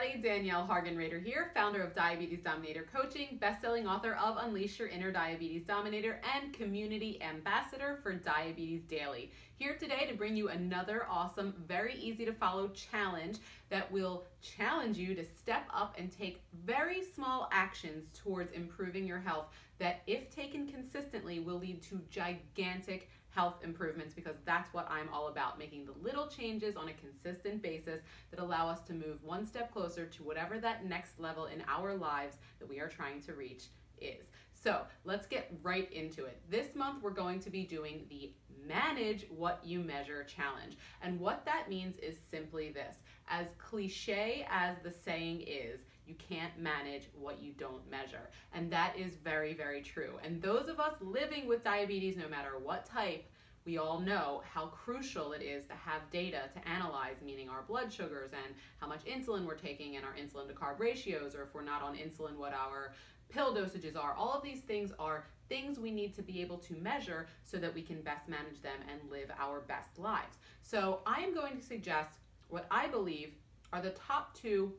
everybody, Danielle Hargan-Rader here, founder of Diabetes Dominator Coaching, best-selling author of Unleash Your Inner Diabetes Dominator, and community ambassador for Diabetes Daily. Here today to bring you another awesome, very easy to follow challenge that will challenge you to step up and take very small actions towards improving your health that, if taken consistently, will lead to gigantic health improvements, because that's what I'm all about, making the little changes on a consistent basis that allow us to move one step closer to whatever that next level in our lives that we are trying to reach is. So let's get right into it. This month we're going to be doing the Manage What You Measure challenge. And what that means is simply this: as cliche as the saying is, you can't manage what you don't measure. And that is very, very true. And those of us living with diabetes, no matter what type, we all know how crucial it is to have data to analyze, meaning our blood sugars and how much insulin we're taking and our insulin to carb ratios, or if we're not on insulin, what our pill dosages are. All of these things are things we need to be able to measure so that we can best manage them and live our best lives. So I am going to suggest what I believe are the top two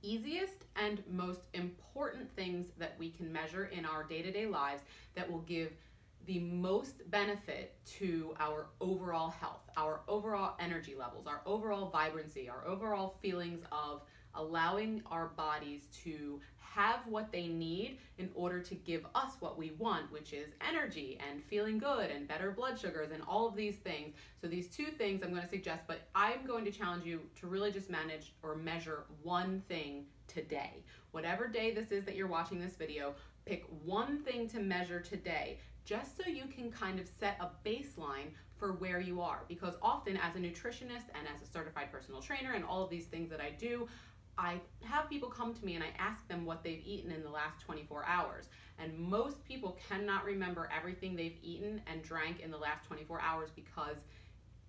easiest and most important things that we can measure in our day-to-day lives that will give the most benefit to our overall health, our overall energy levels, our overall vibrancy, our overall feelings of allowing our bodies to have what they need in order to give us what we want, which is energy and feeling good and better blood sugars and all of these things. So these two things I'm going to suggest, but I'm going to challenge you to really just manage or measure one thing today. Whatever day this is that you're watching this video, pick one thing to measure today, just so you can kind of set a baseline for where you are. Because often, as a nutritionist and as a certified personal trainer and all of these things that I do, I have people come to me and I ask them what they've eaten in the last 24 hours. And most people cannot remember everything they've eaten and drank in the last 24 hours because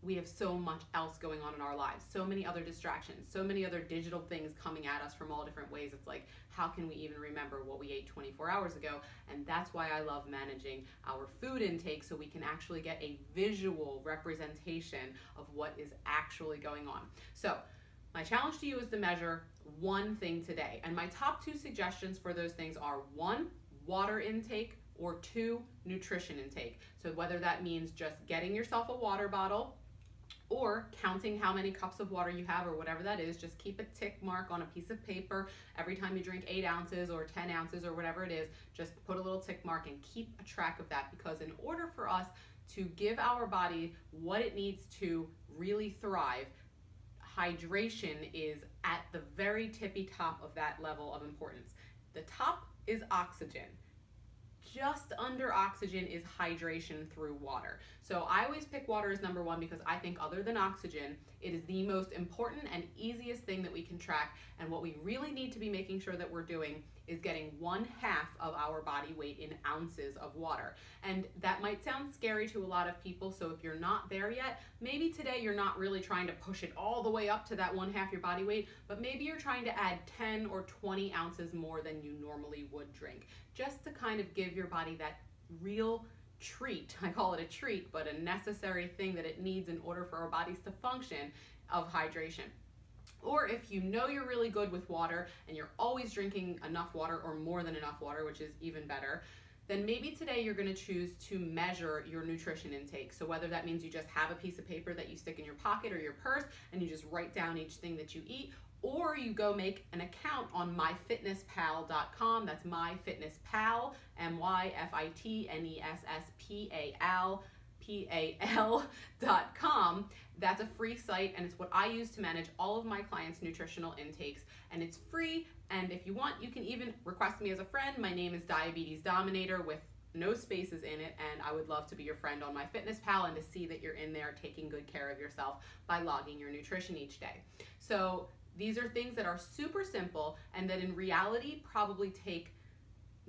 we have so much else going on in our lives, so many other distractions, so many other digital things coming at us from all different ways. It's like, how can we even remember what we ate 24 hours ago? And that's why I love managing our food intake, so we can actually get a visual representation of what is actually going on. So my challenge to you is to measure one thing today. And my top two suggestions for those things are: one, water intake, or two, nutrition intake. So whether that means just getting yourself a water bottle, or counting how many cups of water you have, or whatever that is. Just keep a tick mark on a piece of paper every time you drink 8 ounces or 10 ounces or whatever it is. Just put a little tick mark and keep a track of that, because in order for us to give our body what it needs to really thrive, hydration is at the very tippy top of that level of importance. The top is oxygen. Just under oxygen is hydration through water. So I always pick water as number one, because I think, other than oxygen, it is the most important and easiest thing that we can track. And what we really need to be making sure that we're doing is getting 1/2 of our body weight in ounces of water. And that might sound scary to a lot of people, so if you're not there yet, maybe today you're not really trying to push it all the way up to that 1/2 your body weight, but maybe you're trying to add 10 or 20 ounces more than you normally would drink, just to kind of give your body that real treat. I call it a treat, but a necessary thing that it needs in order for our bodies to function, of hydration. Or if you know you're really good with water and you're always drinking enough water or more than enough water, which is even better, then maybe today you're going to choose to measure your nutrition intake. So whether that means you just have a piece of paper that you stick in your pocket or your purse and you just write down each thing that you eat, or you go make an account on myfitnesspal.com. That's myfitnesspal, myfitnesspal.com. That's a free site, and it's what I use to manage all of my clients' nutritional intakes, and it's free. And if you want, you can even request me as a friend. My name is Diabetes Dominator with no spaces in it, and I would love to be your friend on MyFitnessPal and to see that you're in there taking good care of yourself by logging your nutrition each day. So these are things that are super simple and that in reality probably take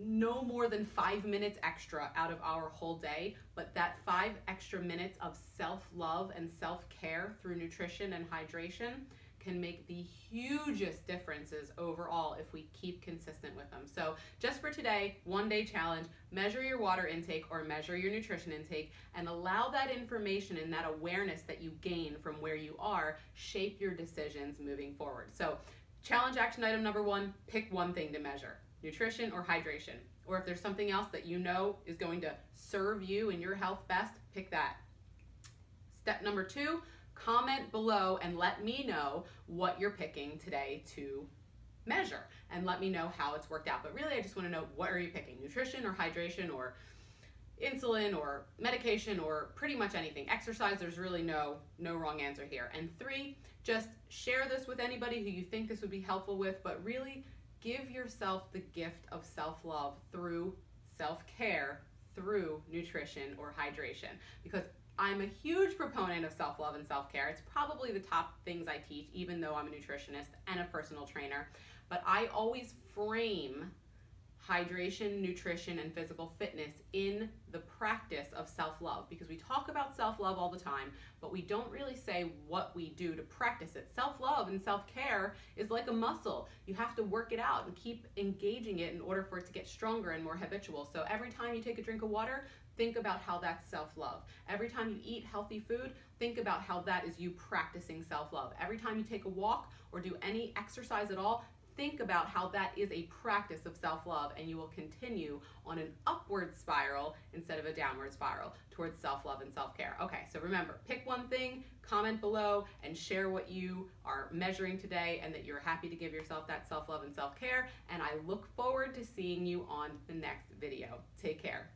no more than 5 minutes extra out of our whole day, but that 5 extra minutes of self-love and self-care through nutrition and hydration can make the hugest differences overall if we keep consistent with them. So just for today, 1-day challenge: measure your water intake or measure your nutrition intake, and allow that information and that awareness that you gain from where you are shape your decisions moving forward. So Challenge action item number 1, pick one thing to measure, nutrition or hydration. Or if there's something else that you know is going to serve you and your health best, pick that. Step number 2, comment below and let me know what you're picking today to measure, and let me know how it's worked out. But really, I just want to know, what are you picking? Nutrition or hydration or insulin or medication or pretty much anything. Exercise, there's really no wrong answer here. And 3, just share this with anybody who you think this would be helpful with, but really give yourself the gift of self-love through self-care, through nutrition or hydration, because I'm a huge proponent of self-love and self-care. It's probably the top things I teach, even though I'm a nutritionist and a personal trainer. But I always frame hydration, nutrition, and physical fitness in the practice of self-love, because we talk about self-love all the time, but we don't really say what we do to practice it. Self-love and self-care is like a muscle. You have to work it out and keep engaging it in order for it to get stronger and more habitual. So every time you take a drink of water, think about how that's self-love. Every time you eat healthy food, think about how that is you practicing self-love. Every time you take a walk or do any exercise at all, think about how that is a practice of self-love, and you will continue on an upward spiral instead of a downward spiral towards self-love and self-care. Okay, so remember, pick one thing, comment below, and share what you are measuring today and that you're happy to give yourself that self-love and self-care. And I look forward to seeing you on the next video. Take care.